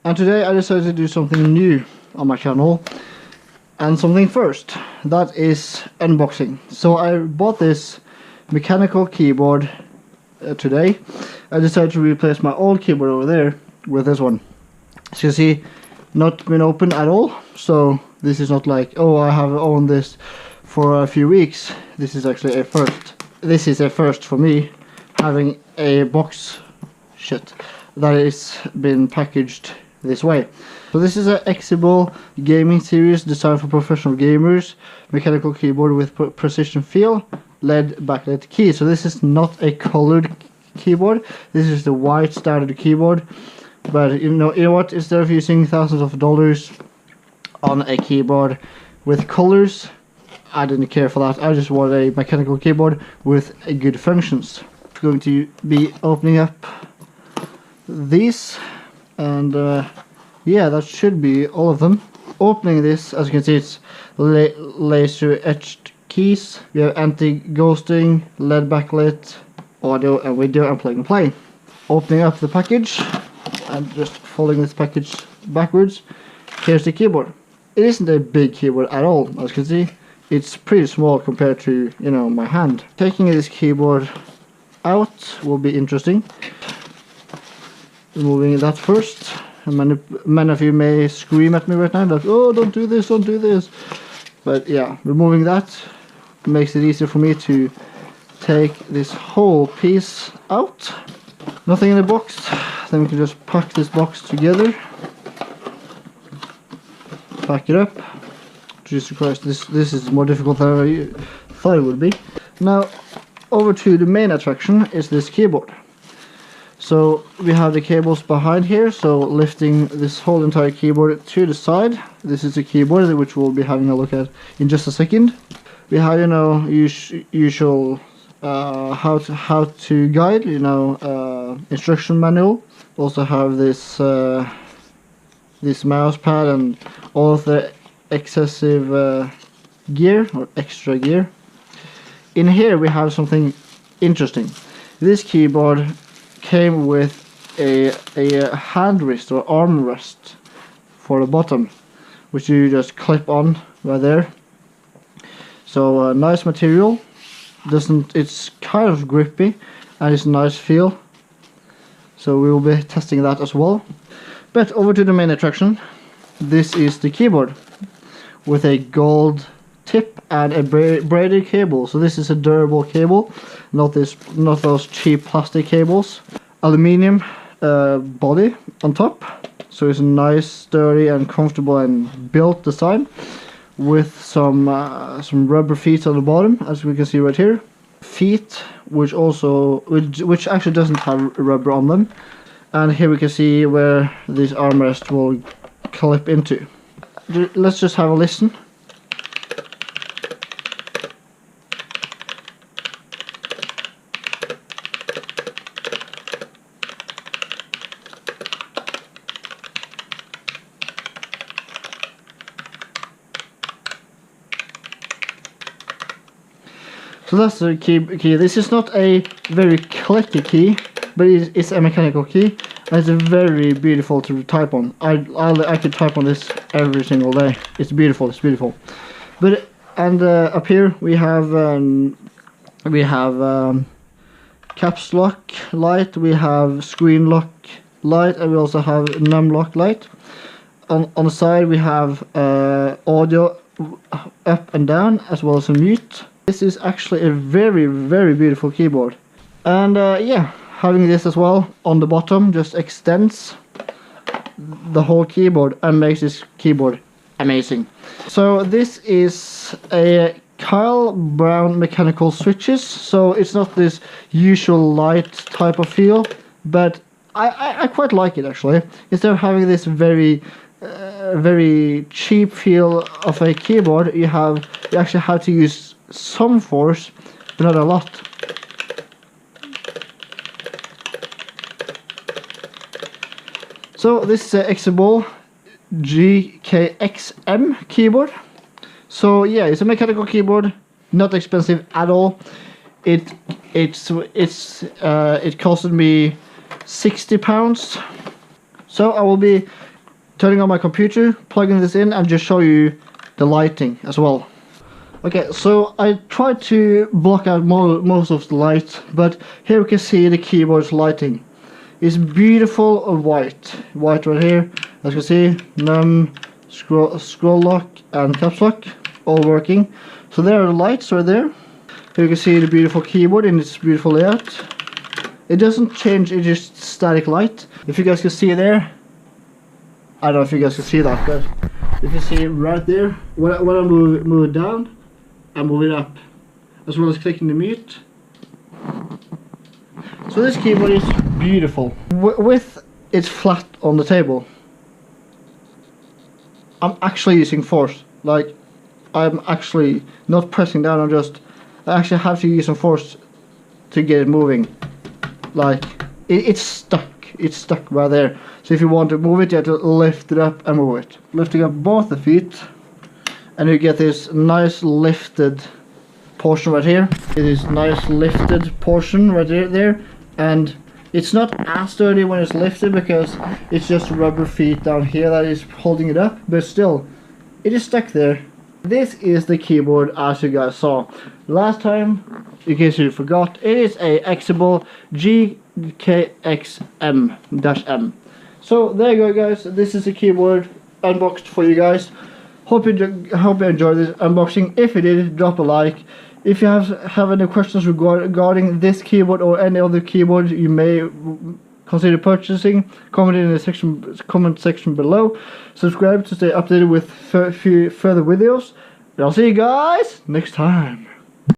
And today I decided to do something new on my channel, and something first, that is unboxing. So I bought this mechanical keyboard today. I decided to replace my old keyboard over there with this one. As you can see, not been open at all, so this is not like, oh, I have owned this for a few weeks. This is actually a first. This is a first for me, having a box that is been packaged this way. So this is an Exibel gaming series designed for professional gamers, mechanical keyboard with precision feel, LED backlit key. So this is not a colored keyboard, this is the white standard keyboard. But you know what, instead of using thousands of dollars on a keyboard with colors, I didn't care for that. I just want a mechanical keyboard with good functions. I'm going to be opening up these, and yeah, that should be all of them. Opening this, as you can see, it's laser etched keys. We have anti-ghosting, LED backlit, audio and video, and plug and play. Opening up the package and just folding this package backwards, here's the keyboard. It isn't a big keyboard at all, as you can see. It's pretty small compared to, you know, my hand. Taking this keyboard out will be interesting. Removing that first. And many of you may scream at me right now that, oh, don't do this, don't do this. But yeah, removing that makes it easier for me to take this whole piece out. Nothing in the box. Then we can just pack this box together. Pack it up. Jesus Christ, this is more difficult than I thought it would be. Now, over to the main attraction is this keyboard. So we have the cables behind here, so lifting this whole entire keyboard to the side. This is the keyboard which we'll be having a look at in just a second. We have, you know, usual how to guide, you know, instruction manual. Also have this this mouse pad and all of the excessive gear or extra gear. In here we have something interesting. This keyboard came with a hand rest or arm rest for the bottom, which you just clip on right there. So nice material. It's kind of grippy and it's a nice feel. So we will be testing that as well. But over to the main attraction. This is the keyboard with a gold tip and a braided cable. So this is a durable cable, not those cheap plastic cables. Aluminium body on top, so it's a nice, sturdy and comfortable and built design, with some rubber feet on the bottom, as we can see right here. Feet which actually doesn't have rubber on them. And here we can see where this armrest will clip into. Let's just have a listen. So that's the key. This is not a very clicky key, but it's a mechanical key, and it's very beautiful to type on. I could type on this every single day. It's beautiful. It's beautiful. But up here we have caps lock light, we have screen lock light, and we also have num lock light. On the side we have audio up and down, as well as a mute. This is actually a very, very beautiful keyboard. And yeah, having this as well on the bottom just extends the whole keyboard and makes this keyboard amazing. So this is a Kailh brown mechanical switches, so it's not this usual light type of feel, but I quite like it actually. Instead of having this very cheap feel of a keyboard, you actually have to use some force, but not a lot. So this is an Exibel GKX-M keyboard. So yeah, it's a mechanical keyboard, not expensive at all. It costed me £60. So I will be turning on my computer, plugging this in, and just show you the lighting as well. Okay, so I tried to block out most of the light, but here we can see the keyboard's lighting. It's beautiful white right here. As you can see, num, scroll lock, and caps lock all working. So there are the lights right there. Here you can see the beautiful keyboard in its beautiful layout. It doesn't change, it's just static light. If you guys can see there, I don't know if you guys can see that, but if you see right there, when I move it down, I move it up, as well as clicking the mute. So this keyboard is beautiful. With it's flat on the table, I'm actually using force. Like, I'm actually not pressing down, I actually have to use some force to get it moving. Like, it's stuck. It's stuck right there. So if you want to move it, you have to lift it up and move it. Lifting up both the feet, and you get this nice lifted portion right here. It is nice lifted portion right there, and it's not as sturdy when it's lifted because it's just rubber feet down here that is holding it up, but still, it is stuck there. This is the keyboard as you guys saw last time. In case you forgot, it is a Exibel GKX-M. So there you go, guys. This is the keyboard unboxed for you guys. Hope you enjoyed this unboxing. If you did, drop a like. If you have any questions regarding this keyboard or any other keyboard you may consider purchasing, comment in the comment section below. Subscribe to stay updated with further videos. And I'll see you guys next time.